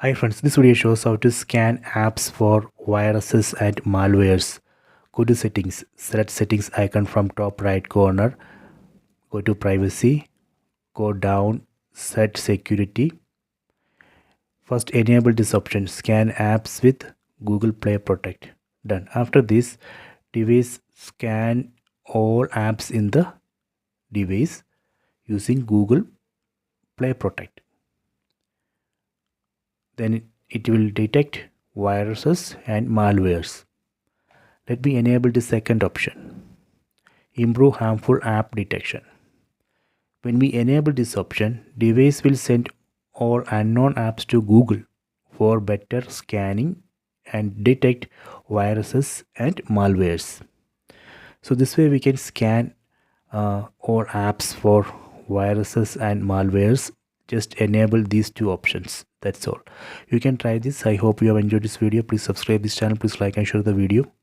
Hi friends, this video shows how to scan apps for viruses and malwares. Go to settings, select settings icon from top right corner, go to privacy, go down, set security. First enable this option, scan apps with Google Play Protect. Done. After this, device scan all apps in the device using Google Play Protect. Then it will detect viruses and malwares. Let me enable the second option, improve harmful app detection. When we enable this option, device will send all unknown apps to Google for better scanning and detect viruses and malwares. So this way we can scan all apps for viruses and malwares. Just enable these two options. That's all. You can try this. I hope you have enjoyed this video. Please subscribe this channel. Please like and share the video.